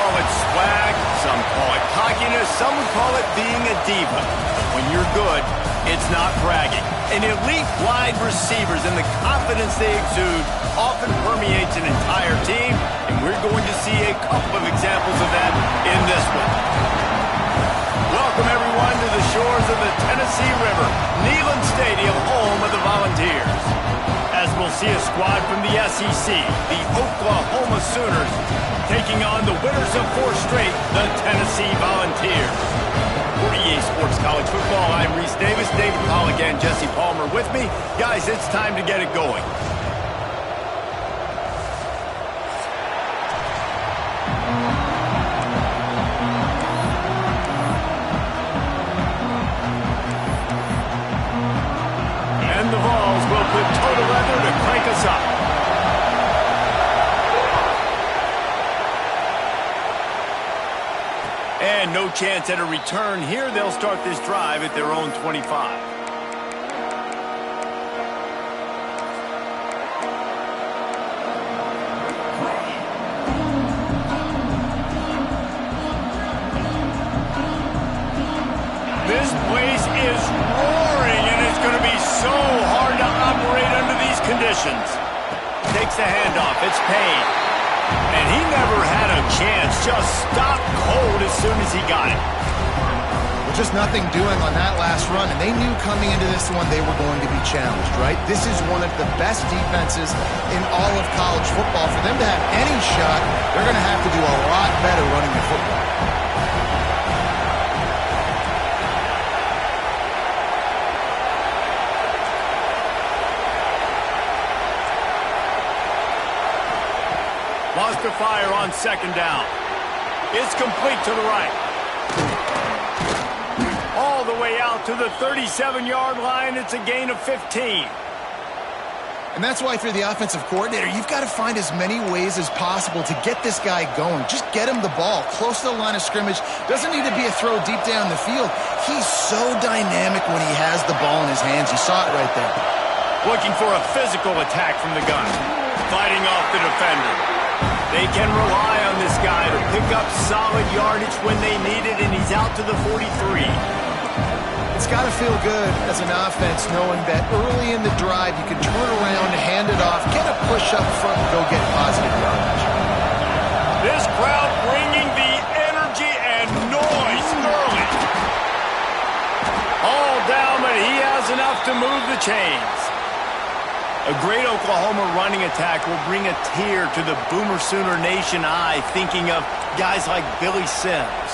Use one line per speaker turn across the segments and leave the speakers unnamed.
call it swag, some call it cockiness, some would call it being a diva. But when you're good, it's not bragging. And elite wide receivers and the confidence they exude often permeates an entire team, and we're going to see a couple of examples of that in this one. Welcome, everyone, to the shores of the Tennessee River, Neyland Stadium, home of the Volunteers. As we'll see a squad from the SEC, the Oklahoma Sooners, taking on the winners of 4 straight, the Tennessee Volunteers. For EA Sports College Football, I'm Reese Davis, David Pollock, and Jesse Palmer with me. Guys, it's time to get it going. And the Vols will put total leather to crank us up. And no chance at a return here. They'll start this drive at their own 25. This place is roaring, and it's going to be so hard to operate under these conditions. Takes the handoff. It's Payne. And he never had a chance. Just stopped cold as soon as he got it.
Well, just nothing doing on that last run, and they knew coming into this one they were going to be challenged, right? This is one of the best defenses in all of college football. For them to have any shot, they're going to have to do a lot better running the football.
Lost to fire on 2nd down. It's complete to the right. All the way out to the 37-yard line. It's a gain of 15.
And that's why, through the offensive coordinator, you've got to find as many ways as possible to get this guy going. Just get him the ball close to the line of scrimmage. Doesn't need to be a throw deep down the field. He's so dynamic when he has the ball in his hands. You saw it right there.
Looking for a physical attack from the gun. Fighting off the defender. They can rely on this guy to pick up solid yardage when they need it, and he's out to the 43.
It's got to feel good as an offense knowing that early in the drive you can turn around, hand it off, get a push up front, and go get positive yardage.
This crowd bringing the energy and noise early. All down, but he has enough to move the chains. A great Oklahoma running attack will bring a tear to the Boomer Sooner Nation eye, thinking of guys like Billy Sims.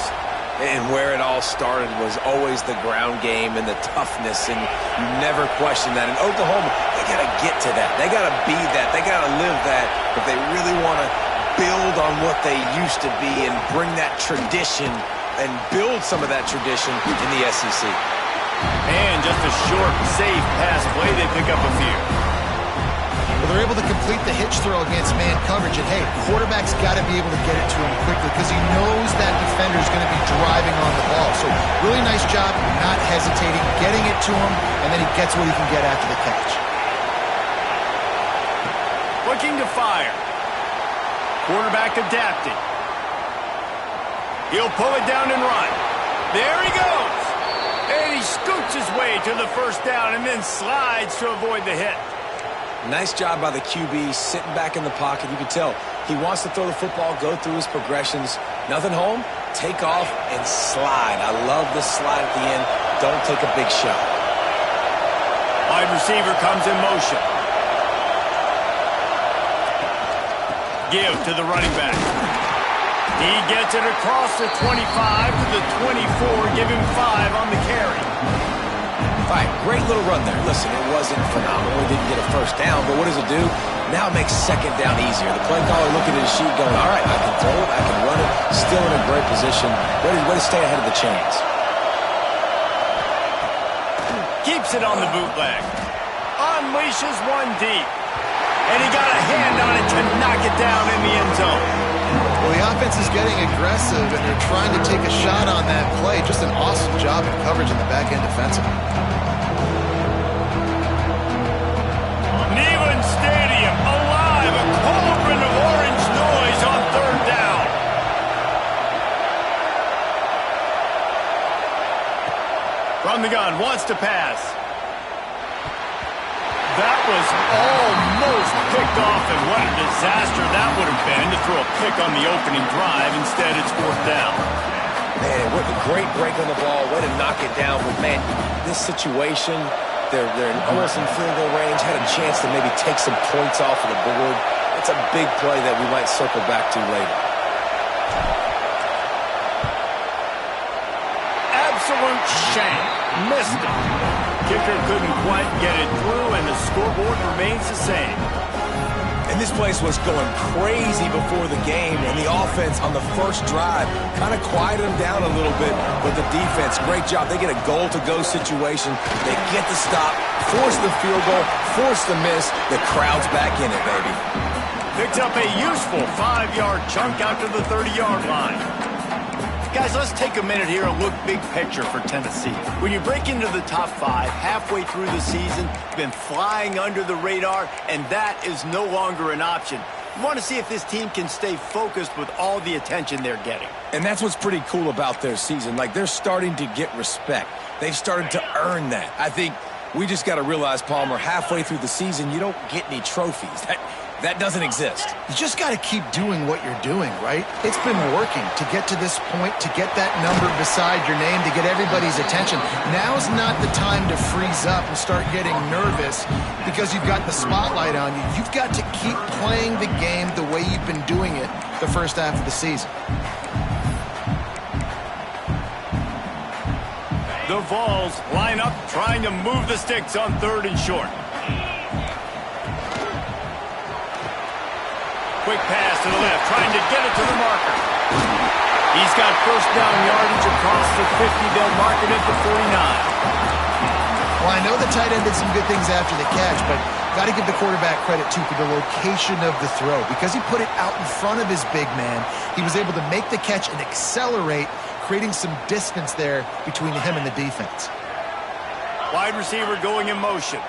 And where it all started was always the ground game and the toughness, and you never question that. In Oklahoma, they got to get to that. They got to be that. They got to live that if they really want to build on what they used to be and bring that tradition and build some of that tradition in the SEC.
And just a short, safe pass play, they pick up a few.
Well, they're able to complete the hitch throw against man coverage. And, hey, quarterback's got to be able to get it to him quickly because he knows that defender's going to be driving on the ball. So really nice job not hesitating, getting it to him, and then he gets what he can get after the catch.
Looking to fire. Quarterback adapting. He'll pull it down and run. There he goes. And he scoots his way to the 1st down and then slides to avoid the hit.
Nice job by the QB, sitting back in the pocket. You can tell he wants to throw the football, go through his progressions. Nothing home, take off, and slide. I love the slide at the end. Don't take a big shot.
Wide receiver comes in motion. Give to the running back. He gets it across the 25 to the 24. Give him 5 on the carry.
All right, great little run there. Listen, it wasn't phenomenal. He didn't get a 1st down, but what does it do? Now it makes 2nd down easier. The play caller looking at his sheet going, all right, I can throw it, I can run it. Still in a great position. Way to stay ahead of the chains.
Keeps it on the bootleg. Unleashes one deep. And he got a hand on it to knock it down in the end zone.
Well, the offense is getting aggressive, and they're trying to take a shot on that play. Just an awesome job in coverage in the back end defensively.
Neyland Stadium alive, a cauldron of orange noise on 3rd down. From the gun, wants to pass. That was almost picked off, and what a disaster that would have been to throw a pick on the opening drive. Instead, it's fourth down.
Man, what a great break on the ball. Way to knock it down. But, man, this situation, they're almost in field goal range, had a chance to maybe take some points off of the board. It's a big play that we might circle back to later.
Absolute shame. Missed it. Kicker couldn't quite get it through, and the scoreboard remains the same.
And this place was going crazy before the game, and the offense on the first drive kind of quieted them down a little bit with the defense. Great job. They get a goal-to-go situation. They get the stop, force the field goal, force the miss. The crowd's back in it, baby.
Picks up a useful 5-yard chunk out to the 30-yard line. Guys, let's take a minute here and look big picture for Tennessee. When you break into the top 5 halfway through the season, you've been flying under the radar, and that is no longer an option. You want to see if this team can stay focused with all the attention they're getting.
And that's what's pretty cool about their season. Like, they're starting to get respect. They've started to earn that. I think we just got to realize, Palmer, halfway through the season, you don't get any trophies. That doesn't exist.
You just got to keep doing what you're doing, right? It's been working to get to this point, to get that number beside your name, to get everybody's attention. Now's not the time to freeze up and start getting nervous because you've got the spotlight on you. You've got to keep playing the game the way you've been doing it the first half of the season.
The Vols line up, trying to move the sticks on 3rd and short. Quick pass to the left, trying to get it to the marker. He's got first down yardage across the 50. They'll mark it at the 49.
Well, I know the tight end did some good things after the catch, but got to give the quarterback credit, too, for the location of the throw. Because he put it out in front of his big man, he was able to make the catch and accelerate, creating some distance there between him and the defense.
Wide receiver going in motion.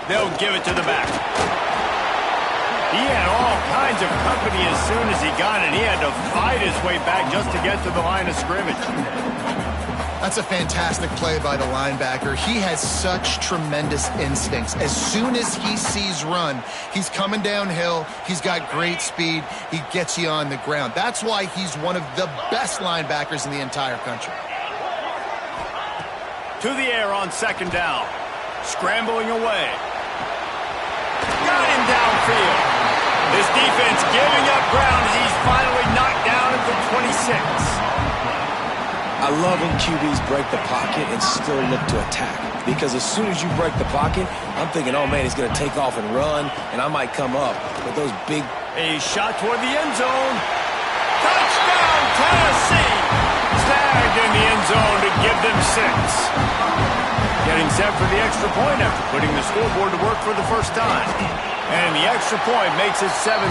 They'll give it to the back. He had all kinds of company as soon as he got it. He had to fight his way back just to get to the line of scrimmage.
That's a fantastic play by the linebacker. He has such tremendous instincts. As soon as he sees run, he's coming downhill. He's got great speed. He gets you on the ground. That's why he's one of the best linebackers in the entire country.
To the air on 2nd down. Scrambling away. Got him downfield. This defense giving up ground. He's finally knocked down at the 26.
I love when QBs break the pocket and still look to attack. Because as soon as you break the pocket, I'm thinking, oh, man, he's going to take off and run, and I might come up. But those big...
A shot toward the end zone. Touchdown, Tennessee! Snagged in the end zone to give them 6. Getting set for the extra point after putting the scoreboard to work for the first time. And the extra point makes it 7-0.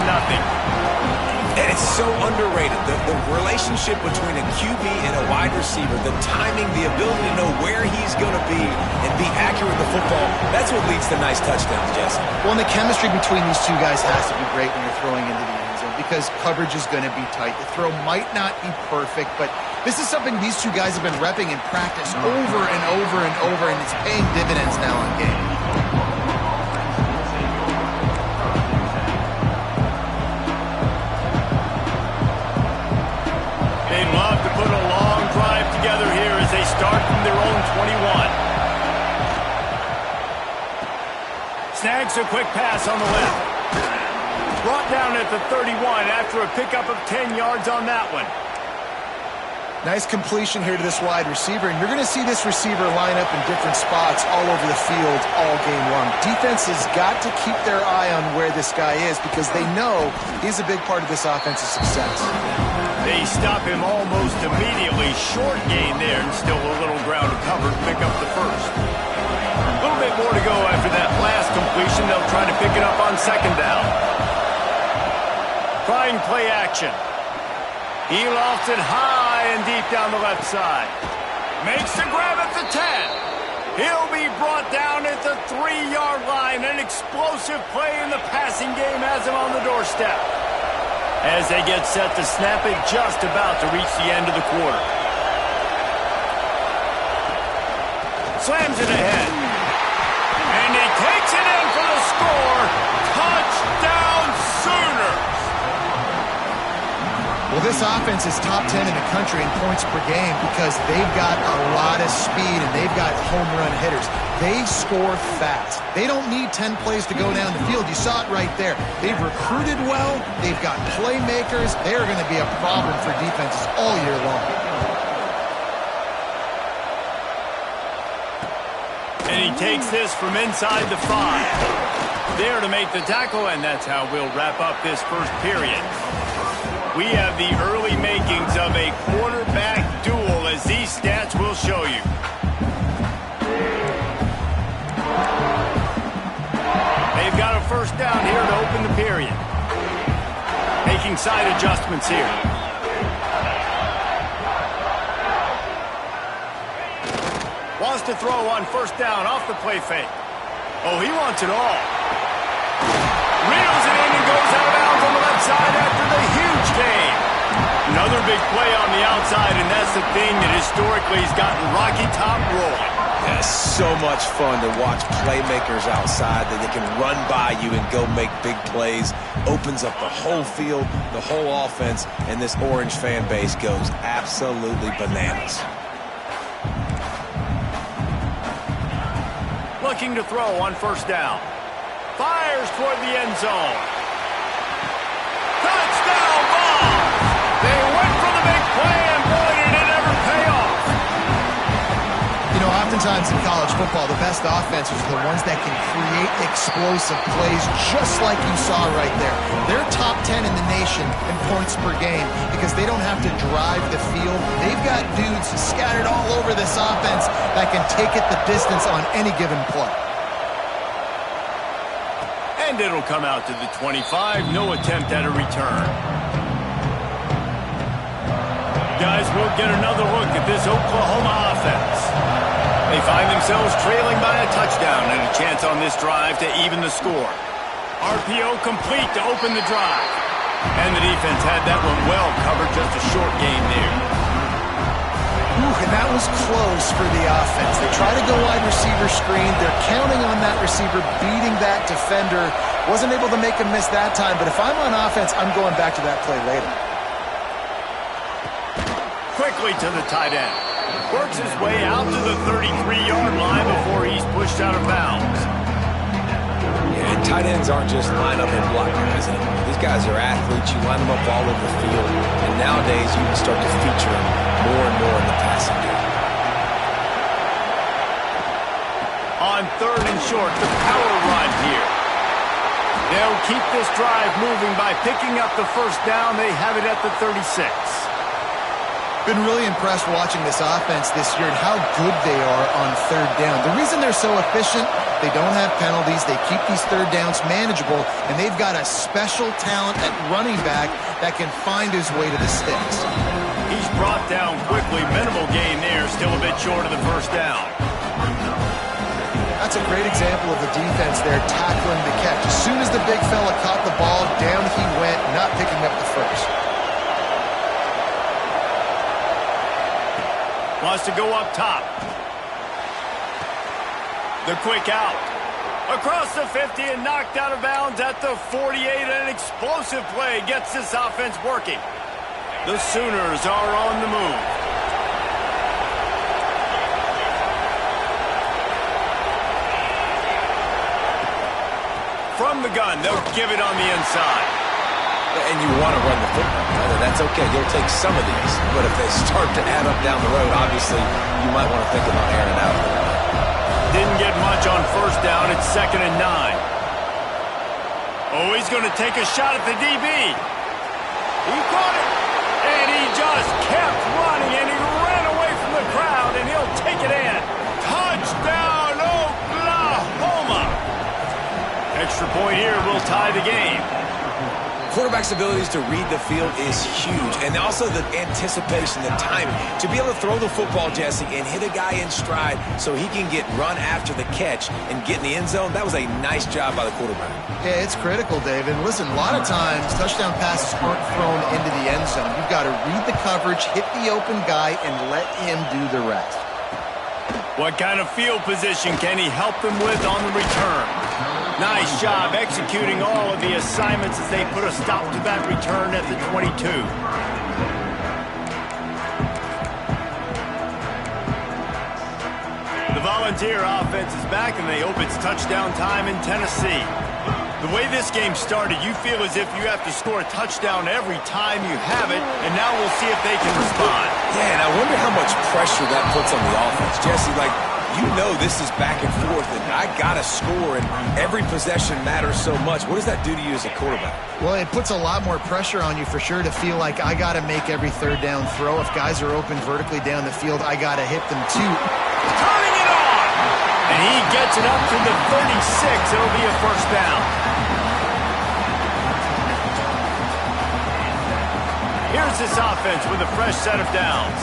And it's so underrated. The relationship between a QB and a wide receiver, the timing, the ability to know where he's going to be and be accurate with the football, that's what leads to nice touchdowns, Jesse.
Well, and the chemistry between these two guys has to be great when you're throwing into the end zone because coverage is going to be tight. The throw might not be perfect, but this is something these two guys have been repping in practice over and over and over, and it's paying dividends now on game.
They'd love to put a long drive together here as they start from their own 21. Snags a quick pass on the left. Brought down at the 31 after a pickup of 10 yards on that one.
Nice completion here to this wide receiver, and you're going to see this receiver line up in different spots all over the field all game long. Defense has got to keep their eye on where this guy is because they know he's a big part of this offensive success.
They stop him almost immediately. Short gain there, and still a little ground to cover to pick up the first. A little bit more to go after that last completion. They'll try to pick it up on 2nd down. Trying play action. He lofts it high and deep down the left side. Makes the grab at the 10. He'll be brought down at the 3-yard line. An explosive play in the passing game has him on the doorstep. as they get set to snap it just about to reach the end of the quarter. Slams it ahead. And he takes it in for the score. Touchdown Sooners!
Well, this offense is top 10 in the country in points per game because they've got a lot of speed and they've got home run hitters. They score fast. They don't need 10 plays to go down the field. You saw it right there. They've recruited well. They've got playmakers. They're going to be a problem for defenses all year long.
And he takes this from inside the 5. There to make the tackle, and that's how we'll wrap up this first period. We have the early makings of a quarterback duel, as these stats will show you. They've got a first down here to open the period. Making side adjustments here. Wants to throw on first down off the play fake. Oh, he wants it all. Reels it in and goes out of bounds on the left side after the huge gain. Another big play on the outside, and that's the thing that historically has gotten Rocky Top rolling.
Yeah, it's so much fun to watch playmakers outside that they can run by you and go make big plays. Opens up the whole field, the whole offense, and this Orange fan base goes absolutely bananas.
Looking to throw on first down. Fires toward the end zone. Touchdown ball! They went for the big play, and boy, did it ever pay off.
You know, oftentimes in college football, the best offenses are the ones that can create explosive plays just like you saw right there. They're top 10 in the nation in points per game because they don't have to drive the field. They've got dudes scattered all over this offense that can take it the distance on any given play.
And it'll come out to the 25. No attempt at a return. Guys, we'll get another look at this Oklahoma offense. They find themselves trailing by a touchdown and a chance on this drive to even the score. RPO complete to open the drive. And the defense had that one well covered, just a short game there.
Ooh, and that was close for the offense. They try to go wide receiver screen. They're counting on that receiver beating that defender. Wasn't able to make him miss that time, but if I'm on offense, I'm going back to that play later.
Quickly to the tight end. Works his way out to the 33-yard line before he's pushed out of bounds.
Yeah, and tight ends aren't just line up and block guys anymore. These guys are athletes. You line them up all over the field. And nowadays, you can start to feature them more and more in the passing game.
On third and short, the power run here. They'll keep this drive moving by picking up the first down. They have it at the 36.
Been really impressed watching this offense this year and how good they are on third down. The reason they're so efficient, they don't have penalties, they keep these third downs manageable, and they've got a special talent at running back that can find his way to the sticks.
He's brought down quickly. Minimal gain there, still a bit short of the first down.
That's a great example of the defense there tackling the catch. As soon as the big fella caught the ball, down he went, not picking up the first.
Wants to go up top. The quick out. Across the 50 and knocked out of bounds at the 48. An explosive play gets this offense working. The Sooners are on the move. From the gun, they'll give it on the inside.
And you want to run the football. That's okay. You'll take some of these. But if they start to add up down the road, obviously, you might want to think about airing out a little bit.
Didn't get much on first down. It's 2nd and 9. Oh, he's going to take a shot at the DB. He caught it. And he just kept running, and he ran away from the crowd, and he'll take it in. Touchdown, Oklahoma! Extra point here will tie the game.
Quarterback's abilities to read the field is huge, and also the anticipation, the timing. To be able to throw the football, Jesse, and hit a guy in stride so he can get run after the catch and get in the end zone, that was a nice job by the quarterback.
Yeah, it's critical, David. Listen, a lot of times touchdown passes aren't thrown into the end zone. You've got to read the coverage, hit the open guy, and let him do the rest.
What kind of field position can he help them with on the return? Nice job executing all of the assignments as they put a stop to that return at the 22. The Volunteer offense is back, and they hope it's touchdown time in Tennessee. The way this game started, you feel as if you have to score a touchdown every time you have it, and now we'll see if they can respond.
Yeah, and I wonder how much pressure that puts on the offense. Jesse, like, you know this is back and forth, and I got to score, and every possession matters so much. What does that do to you as a quarterback?
Well, it puts a lot more pressure on you for sure to feel like I got to make every third down throw. If guys are open vertically down the field, I got to hit them too.
Turning it on! And he gets it up to the 36. It'll be a first down. Here's this offense with a fresh set of downs.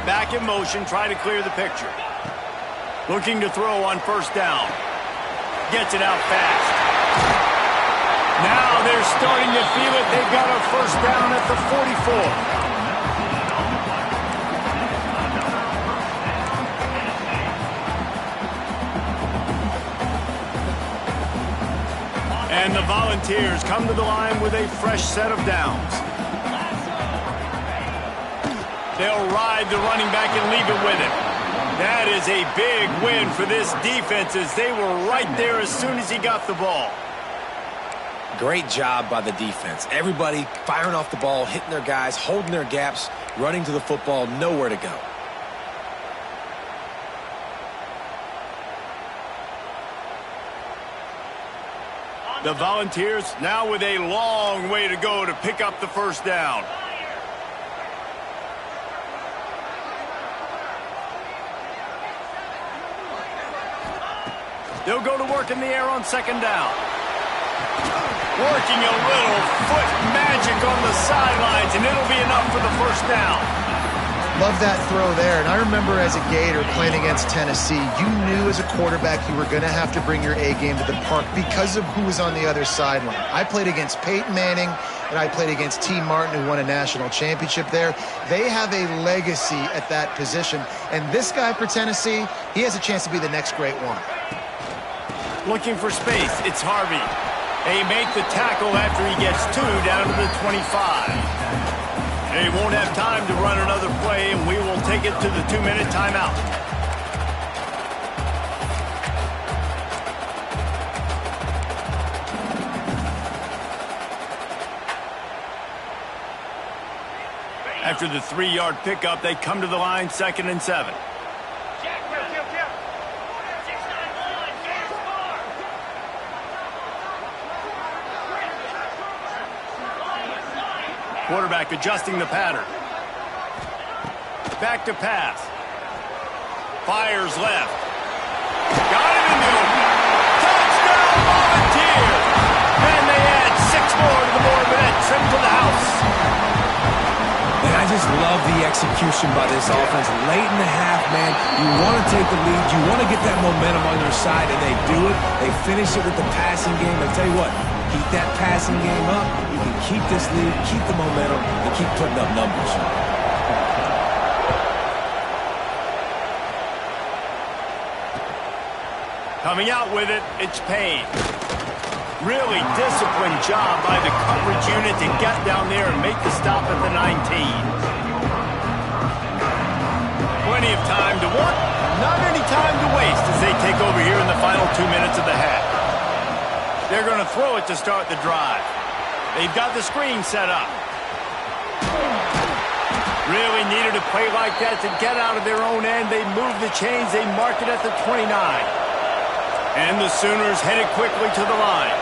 Back in motion, try to clear the picture. Looking to throw on first down. Gets it out fast. Now they're starting to feel it. They've got a first down at the 44. And the Volunteers come to the line with a fresh set of downs. They'll ride the running back and leave it with him. That is a big win for this defense as they were right there as soon as he got the ball.
Great job by the defense. Everybody firing off the ball, hitting their guys, holding their gaps, running to the football, nowhere to go.
The Volunteers now with a long way to go to pick up the first down. They'll go to work in the air on second down. Working a little foot magic on the sidelines, and it'll be enough for the first down.
Love that throw there. And I remember as a Gator playing against Tennessee, you knew as a quarterback you were going to have to bring your A game to the park because of who was on the other sideline. I played against Peyton Manning, and I played against T. Martin, who won a national championship there. They have a legacy at that position. And this guy for Tennessee, he has a chance to be the next great one.
Looking for space, it's Harvey. They make the tackle after he gets two down to the 25. They won't have time to run another play, and we will take it to the 2-minute timeout. After the 3-yard pickup, they come to the line, 2nd and 7. Quarterback adjusting the pattern. Back to pass. Fires left. Got it in the open. Touchdown Volunteers! And they add 6 more to the board with that trip to the house.
And I just love the execution by this offense. Late in the half, man, you want to take the lead. You want to get that momentum on your side, and they do it. They finish it with the passing game. I tell you what, keep that passing game up. You can keep this lead, keep the momentum, and keep putting up numbers.
Coming out with it, it's Payne. Really disciplined job by the coverage unit to get down there and make the stop at the 19. Plenty of time to work, not any time to waste as they take over here in the final 2 minutes of the half. They're going to throw it to start the drive. They've got the screen set up. Really needed a play like that to get out of their own end. They move the chains. They mark it at the 29. And the Sooners headed quickly to the line.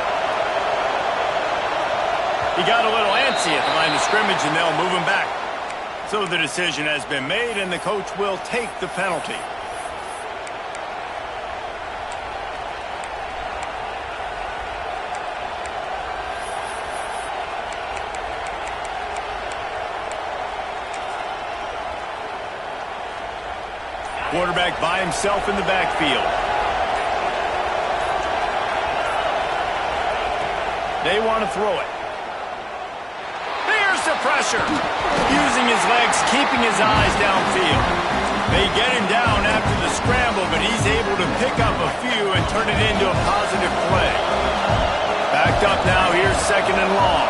He got a little antsy at the line of scrimmage, and they'll move him back. So the decision has been made, and the coach will take the penalty. Quarterback by himself in the backfield. They want to throw it. There's the pressure. Using his legs, keeping his eyes downfield. They get him down after the scramble, but he's able to pick up a few and turn it into a positive play. Backed up now, here's 2nd and long.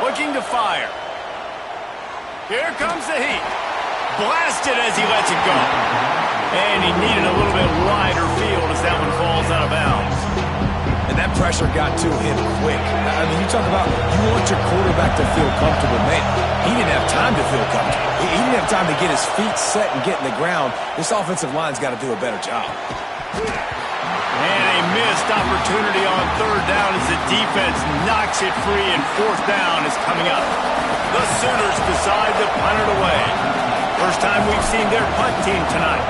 Looking to fire. Here comes the heat. Blasted as he lets it go. And he needed a little bit wider field as that one falls out of bounds.
And that pressure got to him quick. I mean, you talk about you want your quarterback to feel comfortable. Man, he didn't have time to feel comfortable. He didn't have time to get his feet set and get in the ground. This offensive line's got to do a better job.
And a missed opportunity on 3rd down as the defense knocks it free, and 4th down is coming up. The Sooners decide to punt it away. First time we've seen their punt team tonight.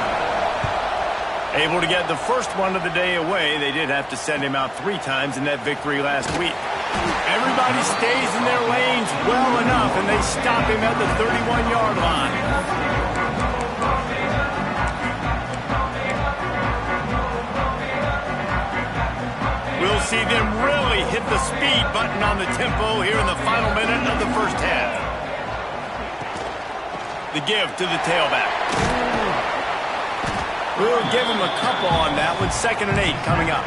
Able to get the first one of the day away. They did have to send him out 3 times in that victory last week. Everybody stays in their lanes well enough, and they stop him at the 31-yard line. We'll see them really hit the speed button on the tempo here in the final minute of the first half. The give to the tailback. We'll give him a couple on that one. 2nd and 8 coming up.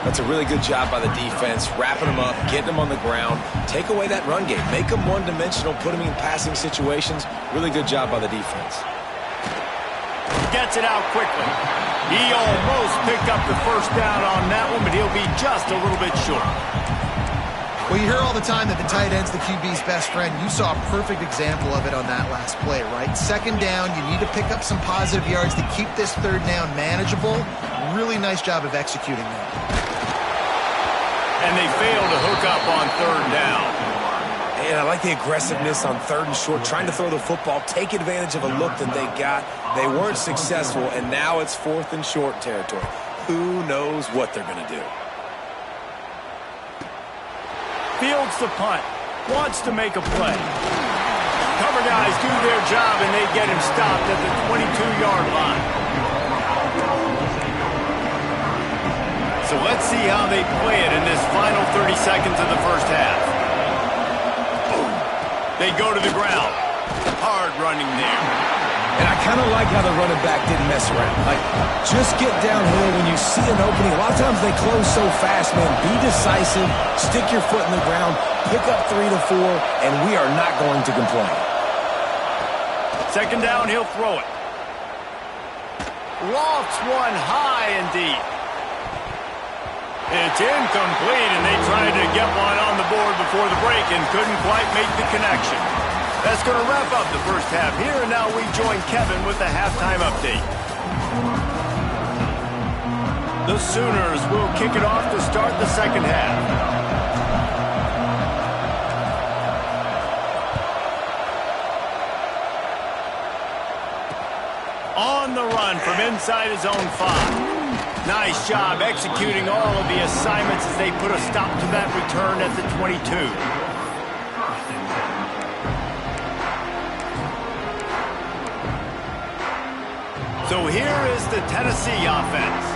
That's a really good job by the defense, wrapping them up, getting them on the ground. Take away that run game. Make them one-dimensional, put them in passing situations. Really good job by the defense.
Gets it out quickly. He almost picked up the first down on that one, but he'll be just a little bit short.
Well, you hear all the time that the tight end's the QB's best friend. You saw a perfect example of it on that last play, right? 2nd down, you need to pick up some positive yards to keep this 3rd down manageable. Really nice job of executing that.
And they fail to hook up on 3rd down.
And I like the aggressiveness on 3rd and short, trying to throw the football, take advantage of a look that they got. They weren't successful, and now it's 4th and short territory. Who knows what they're going to do?
Fields the punt. Wants to make a play. Cover guys do their job, and they get him stopped at the 22-yard line. So let's see how they play it in this final 30 seconds of the first half. They go to the ground. Hard running there.
And I kind of like how the running back didn't mess around. Like, just get downhill when you see an opening. A lot of times they close so fast, man. Be decisive. Stick your foot in the ground. Pick up 3 to 4, and we are not going to complain.
2nd down, he'll throw it. Lofts one high and deep. It's incomplete, and they tried to get one on the board before the break and couldn't quite make the connection. That's going to wrap up the first half here, and now we join Kevin with the halftime update. The Sooners will kick it off to start the second half. On the run from inside his own 5. Nice job executing all of the assignments as they put a stop to that return at the 22. So here is the Tennessee offense.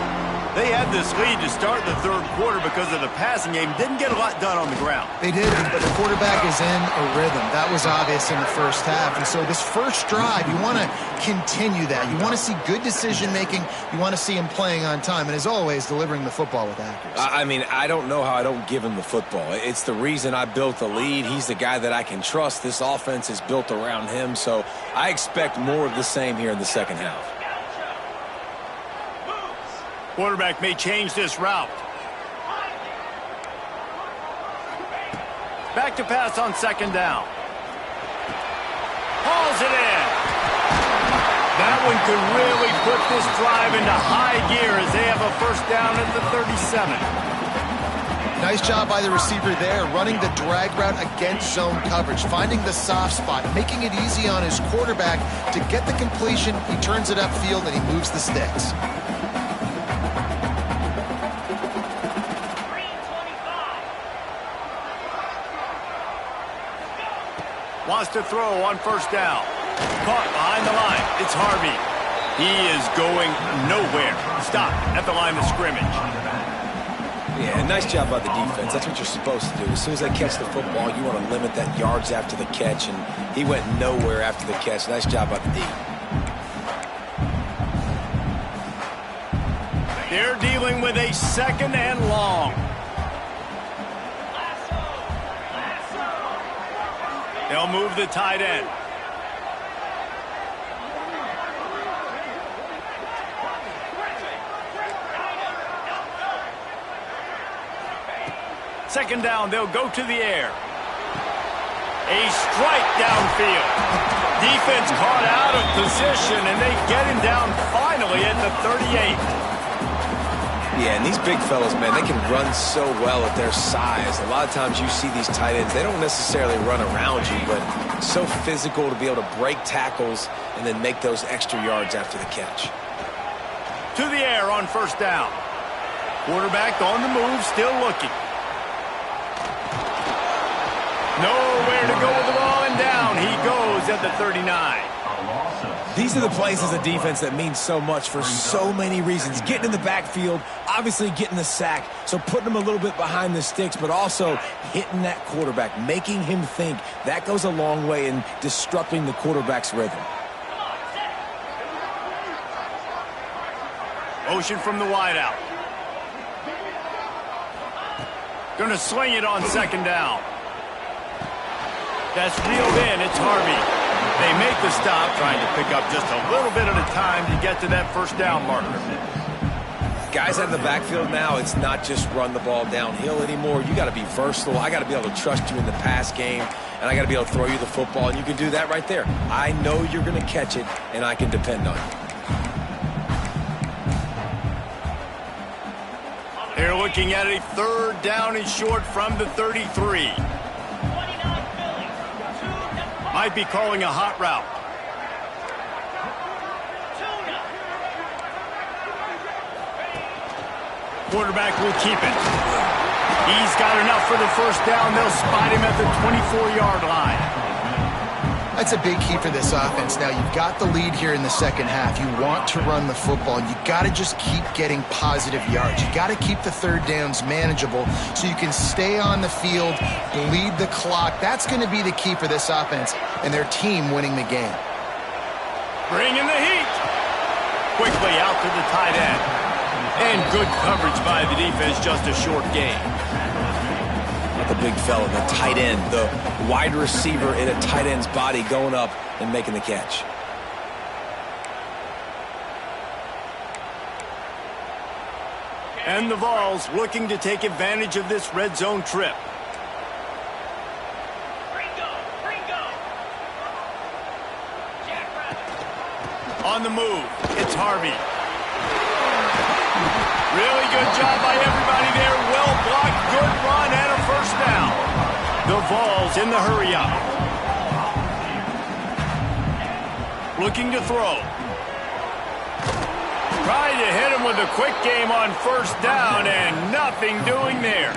They had this lead to start the 3rd quarter because of the passing game. Didn't get a lot done on the ground.
They did, but the quarterback is in a rhythm. That was obvious in the first half. And so this first drive, you want to continue that. You want to see good decision-making. You want to see him playing on time. And as always, delivering the football with accuracy.
I mean, I don't know how I don't give him the football. It's the reason I built the lead. He's the guy that I can trust. This offense is built around him. So I expect more of the same here in the second half.
Quarterback may change this route. Back to pass on 2nd down. Hauls it in. That one could really put this drive into high gear as they have a first down at the 37.
Nice job by the receiver there, running the drag route against zone coverage, finding the soft spot, making it easy on his quarterback to get the completion. He turns it upfield and he moves the sticks.
Wants to throw on first down. Caught behind the line. It's Harvey. He is going nowhere. Stop at the line of scrimmage.
Yeah, nice job by the defense. That's what you're supposed to do. As soon as they catch the football, you want to limit that yards after the catch, and he went nowhere after the catch. Nice job by the D.
They're dealing with a 2nd and long. They'll move the tight end. Second down, they'll go to the air. A strike downfield. Defense caught out of position, and they get him down finally at the 38.
Yeah, and these big fellas, man, they can run so well at their size. A lot of times you see these tight ends, they don't necessarily run around you, but so physical to be able to break tackles and then make those extra yards after the catch.
To the air on first down. Quarterback on the move, still looking. Nowhere to go with the ball, and down he goes at the 39.
These are the plays as a defense that mean so much for so many reasons. Getting in the backfield, obviously getting the sack, so putting him a little bit behind the sticks, but also hitting that quarterback, making him think. That goes a long way in disrupting the quarterback's rhythm.
Motion from the wideout. Gonna swing it on second down. That's reeled in. It's Harvey. They make the stop, trying to pick up just a little bit at a time to get to that first down marker.
Guys out of the backfield now, it's not just run the ball downhill anymore. You got to be versatile. I got to be able to trust you in the pass game, and I got to be able to throw you the football, and you can do that right there. I know you're going to catch it, and I can depend on you.
They're looking at a 3rd down and short from the 33. Might be calling a hot route. Quarterback will keep it. He's got enough for the first down. They'll spot him at the 24-yard line.
That's a big key for this offense. Now, you've got the lead here in the second half. You want to run the football, and you got to just keep getting positive yards. You got to keep the 3rd downs manageable so you can stay on the field, bleed the clock. That's going to be the key for this offense and their team winning the game.
Bring in the heat. Quickly out to the tight end. And good coverage by the defense, just a short gain.
The big fella, the tight end, the wide receiver in a tight end's body going up and making the catch.
And the Vols looking to take advantage of this red zone trip. On the move, it's Harvey. Really good job by everybody there. Well blocked, good run, and a first down. The Vols in the hurry-up. Looking to throw. Trying to hit him with a quick game on first down, and nothing doing there.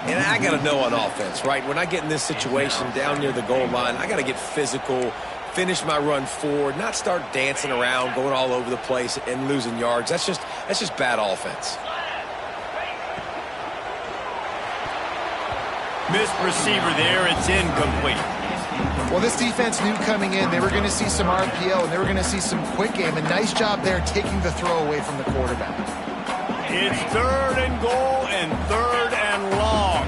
And I got to know on offense, right? When I get in this situation down near the goal line, I got to get physical, finish my run forward, not start dancing around, going all over the place and losing yards. That's just bad offense.
Missed receiver there. It's incomplete.
Well, this defense knew coming in they were going to see some RPO and they were going to see some quick game. A nice job there taking the throw away from the quarterback.
It's 3rd and goal and 3rd and long.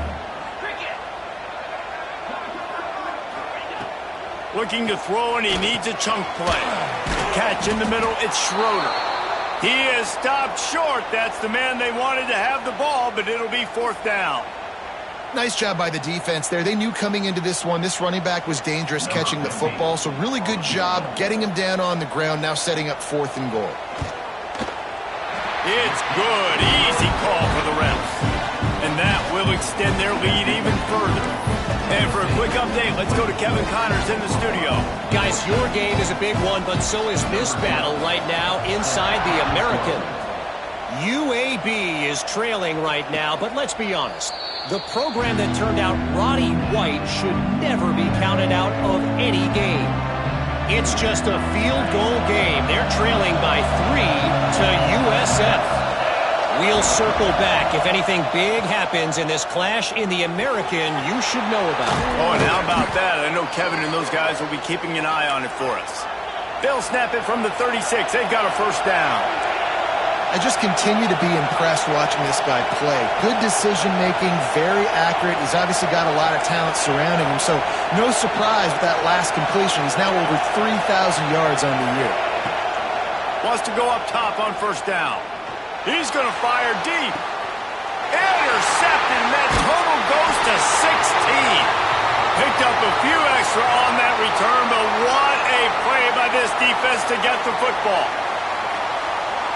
Looking to throw, and he needs a chunk play. Catch in the middle, it's Schroeder. He is stopped short. That's the man they wanted to have the ball, but it'll be 4th down.
Nice job by the defense there. They knew coming into this one, this running back was dangerous catching the football, so really good job getting him down on the ground, now setting up 4th and goal.
It's good. Easy call for the refs. And that will extend their lead even further. And for a quick update, let's go to Kevin Connors in the studio.
Guys, your game is a big one, but so is this battle right now inside the American. UAB is trailing right now, but let's be honest. The program that turned out Roddy White should never be counted out of any game. It's just a field goal game. They're trailing by 3 to USF. We'll circle back if anything big happens in this clash in the American you should know about.
Oh, and how about that? I know Kevin and those guys will be keeping an eye on it for us. They'll snap it from the 36. They've got a first down.
I just continue to be impressed watching this guy play. Good decision-making, very accurate. He's obviously got a lot of talent surrounding him, so no surprise with that last completion. He's now over 3,000 yards on the year.
Wants to go up top on first down. He's going to fire deep. Intercepted, and that total goes to 16. Picked up a few extra on that return, but what a play by this defense to get the football.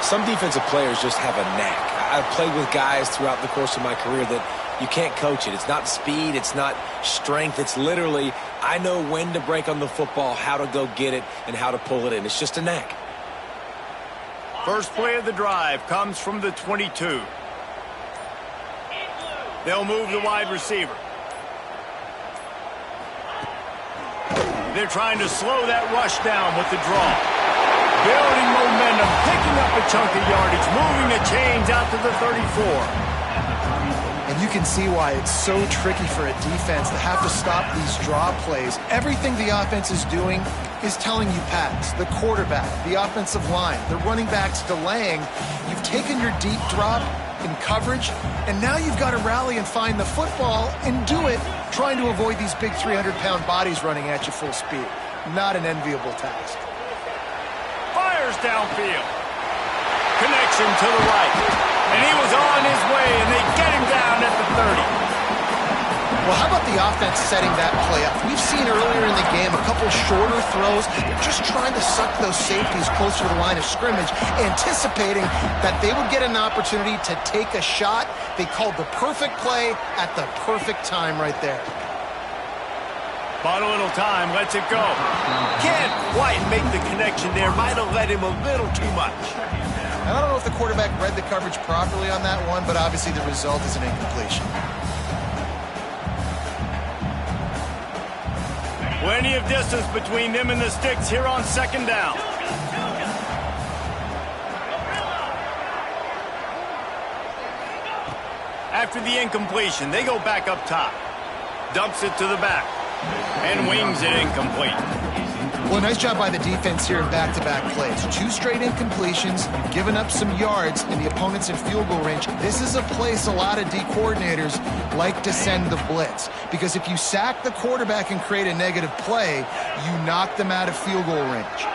Some defensive players just have a knack. I've played with guys throughout the course of my career that you can't coach it. It's not speed. It's not strength. It's literally, I know when to break on the football, how to go get it, and how to pull it in. It's just a knack.
First play of the drive comes from the 22. They'll move the wide receiver. They're trying to slow that rush down with the draw. Building momentum, picking up a chunk of yardage, moving the chains out to the 34.
And you can see why it's so tricky for a defense to have to stop these draw plays. Everything the offense is doing is telling you pass. The quarterback, the offensive line, the running backs delaying. You've taken your deep drop in coverage, and now you've got to rally and find the football and do it, trying to avoid these big 300-pound bodies running at you full speed. Not an enviable task.
Fires downfield. Connection to the right. And he was on his way, and they get him down at the 30.
Well, how about the offense setting that play up? We've seen earlier in the game a couple shorter throws. They're just trying to suck those safeties closer to the line of scrimmage, anticipating that they would get an opportunity to take a shot. They called the perfect play at the perfect time right there.
Bought a little time, lets it go. Can't quite make the connection there. Might have let him a little too much.
I don't know if the quarterback read the coverage properly on that one, but obviously the result is an incompletion.
Plenty of distance between them and the sticks here on second down. After the incompletion, they go back up top. Dumps it to the back. And wings it incomplete.
Well, nice job by the defense here in back-to-back plays. 2 straight incompletions, you've given up some yards, and the opponent's in field goal range. This is a place a lot of D coordinators like to send the blitz, because if you sack the quarterback and create a negative play, you knock them out of field goal range.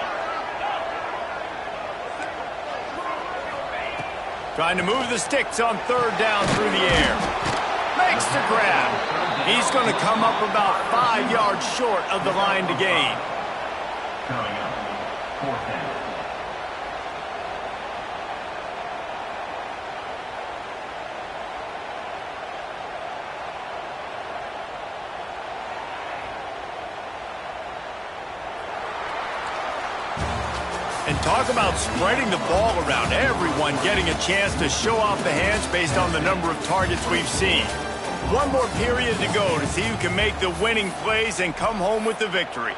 Trying to move the sticks on third down through the air. Makes the grab. He's going to come up about 5 yards short of the line to gain.
Coming up, 4th down.
And talk about spreading the ball around. Everyone getting a chance to show off the hands based on the number of targets we've seen. One more period to go to see who can make the winning plays and come home with the victory.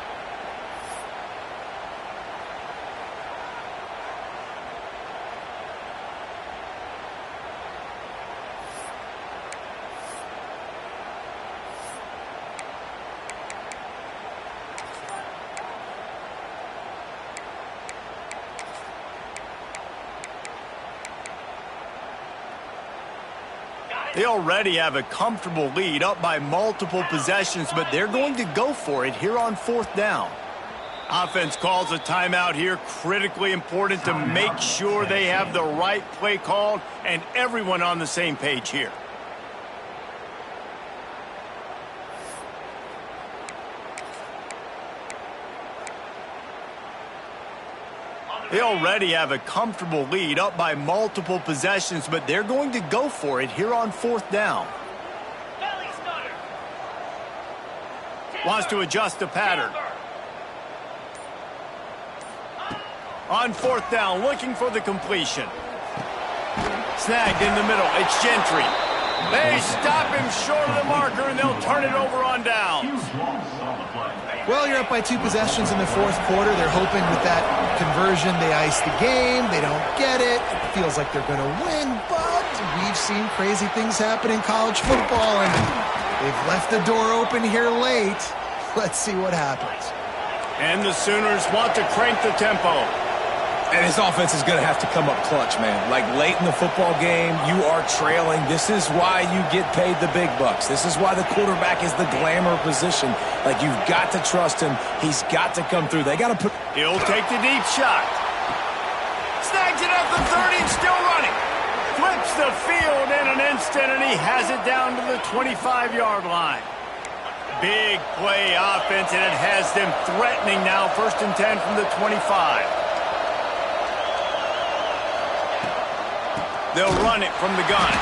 They already have a comfortable lead, up by multiple possessions, but they're going to go for it here on 4th down. Offense calls a timeout here, critically important to make sure they have the right play called and everyone on the same page here. They already have a comfortable lead, up by multiple possessions, but they're going to go for it here on 4th down. Wants to adjust the pattern. On 4th down, looking for the completion. Snagged in the middle. It's Gentry. They stop him short of the marker, and they'll turn it over on downs.
Well, you're up by 2 possessions in the fourth quarter. They're hoping with that conversion they ice the game. They don't get it. It feels like they're going to win, but we've seen crazy things happen in college football, and they've left the door open here late. Let's see what happens.
And the Sooners want to crank the tempo.
And his offense is going to have to come up clutch, man. Like late in the football game, you are trailing. This is why you get paid the big bucks. This is why the quarterback is the glamour position. Like, you've got to trust him. He's got to come through. They got to put...
He'll take the deep shot. Snags it at the 30 and still running. Flips the field in an instant, and he has it down to the 25-yard line. Big play offense, and it has them threatening now. 1st and 10 from the 25. They'll run it from the gun.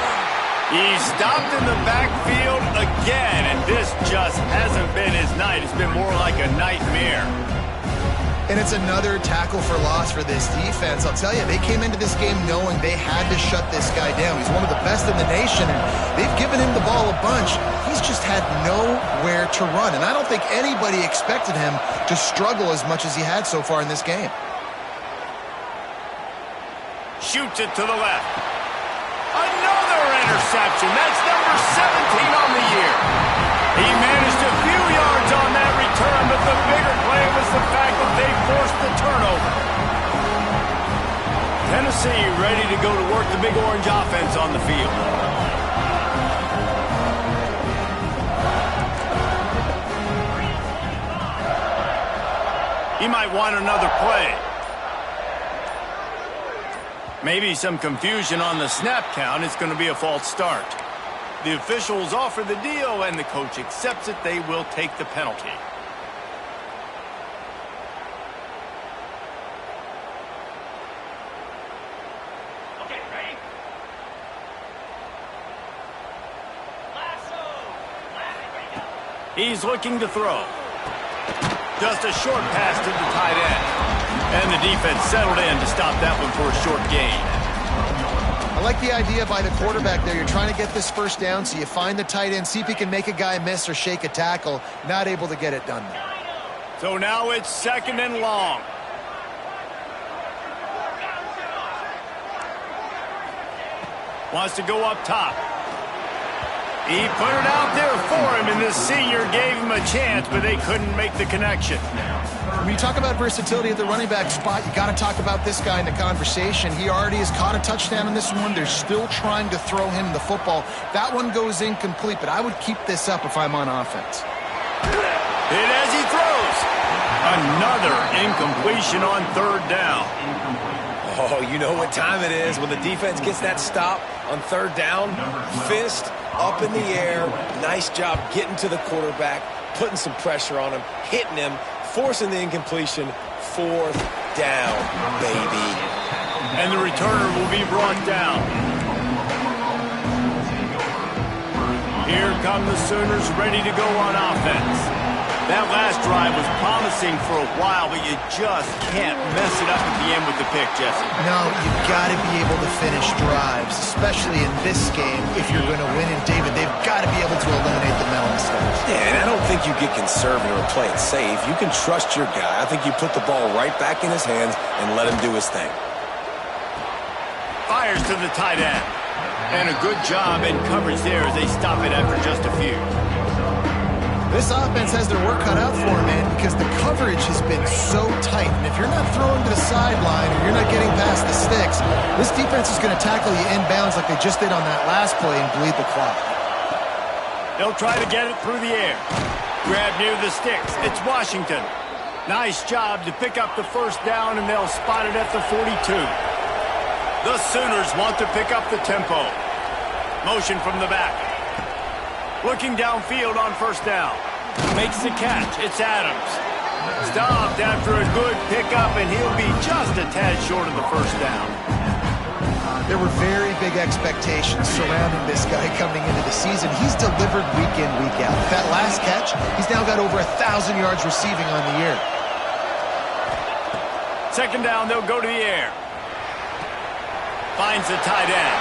He's stopped in the backfield again, and this just hasn't been his night. It's been more like a nightmare.
And it's another tackle for loss for this defense. I'll tell you, they came into this game knowing they had to shut this guy down. He's one of the best in the nation, and they've given him the ball a bunch. He's just had nowhere to run, and I don't think anybody expected him to struggle as much as he had so far in this game.
Shoots it to the left. Another interception. That's number 17 on the year. He managed a few yards on that return, but the bigger play was the fact that they forced the turnover. Tennessee ready to go to work the Big Orange offense on the field. He might want another play. Maybe some confusion on the snap count. It's going to be a false start. The officials offer the deal, and the coach accepts it. They will take the penalty.
Okay, ready?
He's looking to throw. Just a short pass to the tight end. And the defense settled in to stop that one for a short gain.
I like the idea by the quarterback there. You're trying to get this first down, so you find the tight end, see if he can make a guy miss or shake a tackle. Not able to get it done there.
So now it's 2nd and long. Wants to go up top. He put it out there for him, and the senior gave him a chance, but they couldn't make the connection.
When you talk about versatility at the running back spot, you got to talk about this guy in the conversation. He already has caught a touchdown in this one. They're still trying to throw him the football. That one goes incomplete, but I would keep this up if I'm on offense.
And as he throws, another incompletion on 3rd down.
Oh, you know what time it is when the defense gets that stop on 3rd down. Fist up in the air. Nice job getting to the quarterback, putting some pressure on him, hitting him, forcing the incompletion. 4th down, baby.
And the returner will be brought down. Here come the Sooners ready to go on offense. That last drive was promising for a while, but you just can't mess it up at the end with the pick, Jesse.
No, you've got to be able to finish drives, especially in this game. If you're going to win, and David, they've got to be able to eliminate the mental mistakes.
Yeah, and I don't think you get conservative or play it safe. You can trust your guy. I think you put the ball right back in his hands and let him do his thing.
Fires to the tight end. And a good job in coverage there as they stop it after just a few.
This offense has their work cut out for them, man, because the coverage has been so tight. And if you're not throwing to the sideline or you're not getting past the sticks, this defense is going to tackle you inbounds like they just did on that last play and bleed the clock.
They'll try to get it through the air. Grab near the sticks. It's Washington. Nice job to pick up the 1st down, and they'll spot it at the 42. The Sooners want to pick up the tempo. Motion from the back. Looking downfield on 1st down. Makes the catch. It's Adams. Stopped after a good pickup, and he'll be just a tad short of the 1st down.
There were very big expectations surrounding this guy coming into the season. He's delivered week in, week out. With that last catch, he's now got over 1,000 yards receiving on the year.
2nd down, they'll go to the air. Finds the tight end.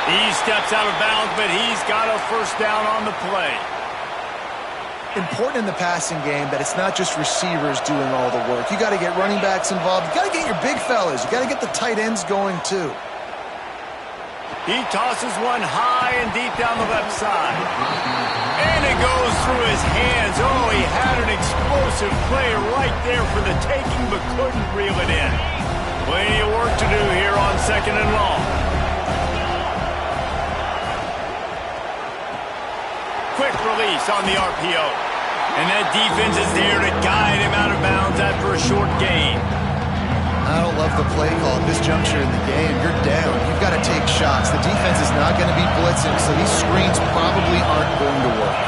He steps out of bounds, but he's got a first down on the play.
Important in the passing game that it's not just receivers doing all the work. You got to get running backs involved. You got to get your big fellas. You got to get the tight ends going too.
He tosses one high and deep down the left side. And it goes through his hands. Oh, he had an explosive play right there for the taking, but couldn't reel it in. Plenty of work to do here on 2nd and long. Quick release on the RPO. And that defense is there to guide him out of bounds after a short gain.
I don't love the play call at this juncture in the game. You're down. You've got to take shots. The defense is not going to be blitzing, so these screens probably aren't going to work.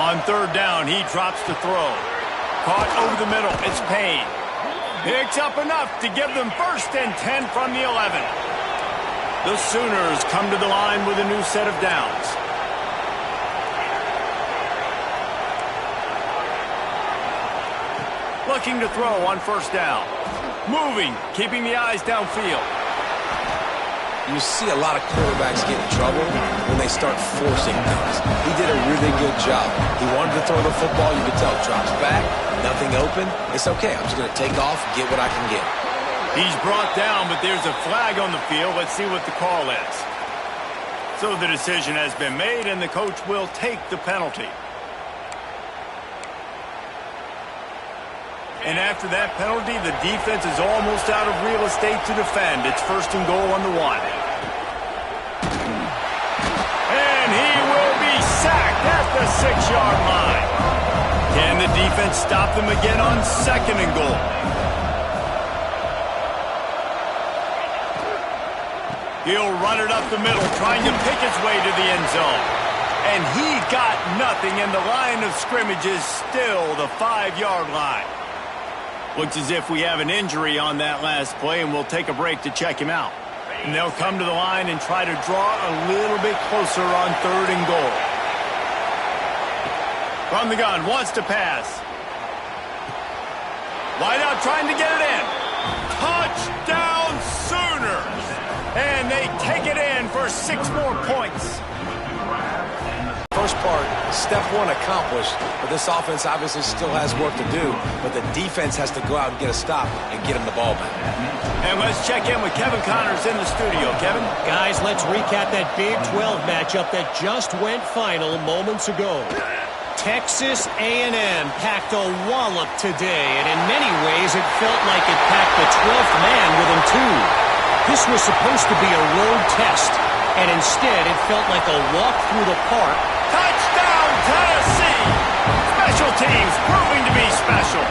On 3rd down, he drops the throw. Caught over the middle. It's Payne. Picks up enough to give them 1st and 10 from the 11. The Sooners come to the line with a new set of downs. Looking to throw on 1st down. Moving, keeping the eyes downfield.
You see a lot of quarterbacks get in trouble when they start forcing things. He did a really good job. He wanted to throw the football. You could tell. Drops back, nothing open. It's okay. I'm just going to take off, get what I can get.
He's brought down, but there's a flag on the field. Let's see what the call is. So the decision has been made, and the coach will take the penalty. And after that penalty, the defense is almost out of real estate to defend. It's 1st and goal on the 1. And he will be sacked at the 6-yard line. Can the defense stop them again on 2nd and goal? He'll run it up the middle, trying to pick his way to the end zone. And he got nothing, and the line of scrimmage is still the 5-yard line. Looks as if we have an injury on that last play, and we'll take a break to check him out. And they'll come to the line and try to draw a little bit closer on 3rd and goal. From the gun, wants to pass. Wide out, trying to get it in. Touchdown, Sooners! And they take it in for 6 more points.
First part, step 1 accomplished, but this offense obviously still has work to do, but the defense has to go out and get a stop and get him the ball back.
And let's check in with Kevin Connors in the studio. Kevin?
Guys, let's recap that Big 12 matchup that just went final moments ago. Texas A&M packed a wallop today, and in many ways it felt like it packed the 12th man with him too. This was supposed to be a road test, and instead it felt like a walk through the park.
Touchdown, Tennessee! Special teams proving to be special.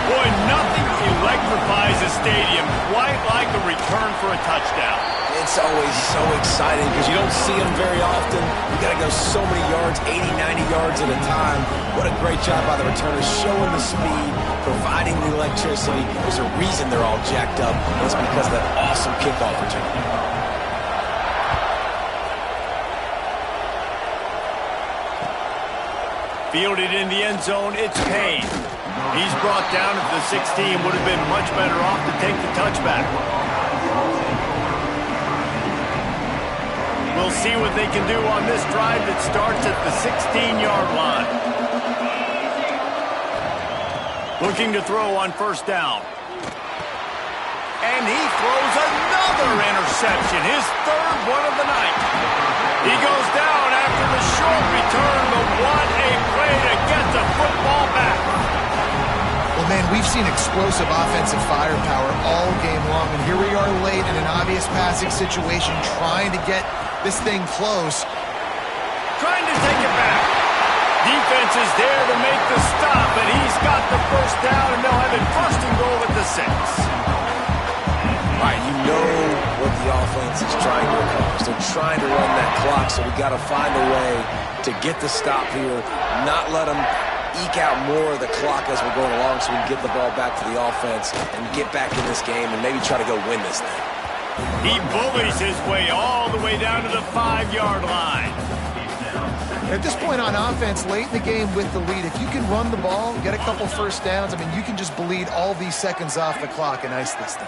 Boy, nothing electrifies a stadium quite like a return for a touchdown.
It's always so exciting because you don't see them very often. You got to go so many yards, 80, 90 yards at a time. What a great job by the returners, showing the speed, providing the electricity. There's a reason they're all jacked up, and it's because of that awesome kickoff return.
Fielded in the end zone, it's Payne. He's brought down at the 16. Would have been much better off to take the touchback. We'll see what they can do on this drive that starts at the 16-yard line. Looking to throw on 1st down. And he throws another interception, his 3rd one of the night. He goes down after the short return, but what a play to get the football back.
Well, man, we've seen explosive offensive firepower all game long, and here we are late in an obvious passing situation, trying to get this thing close.
Trying to take it back. Defense is there to make the stop, and he's got the 1st down, and they'll have it 1st and goal at the 6.
All right, you know what the offense is trying to accomplish. They're trying to run that clock, so we got to find a way to get the stop here, not let them eke out more of the clock as we're going along so we can get the ball back to the offense and get back in this game and maybe try to go win this thing.
He bullies his way all the way down to the 5-yard line.
At this point on offense, late in the game with the lead, if you can run the ball, get a couple first downs, I mean, you can just bleed all these seconds off the clock and ice this thing.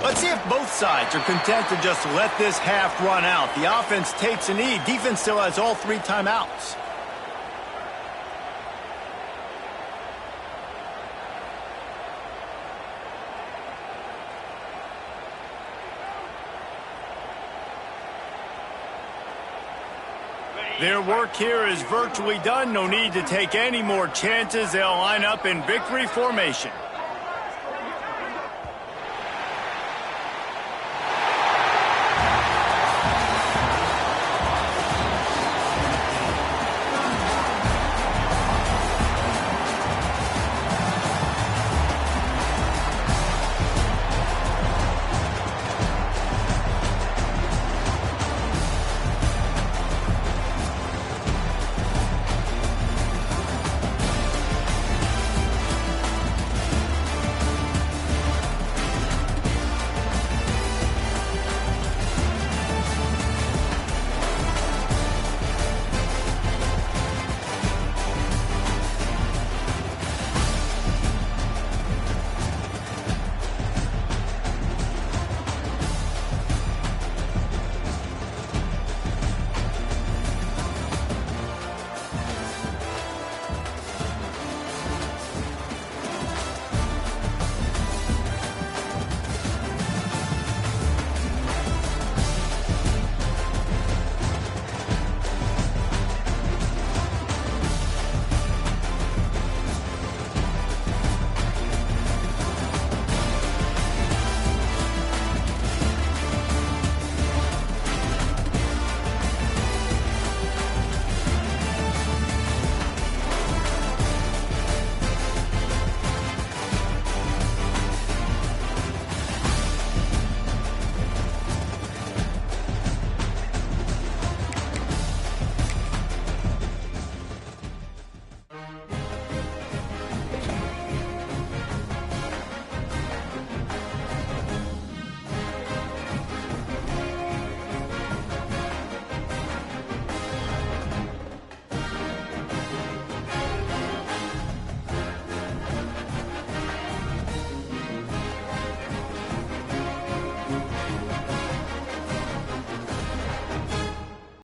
Let's see if both sides are content to just let this half run out. The offense takes a knee. Defense still has all 3 timeouts. Their work here is virtually done. No need to take any more chances. They'll line up in victory formation.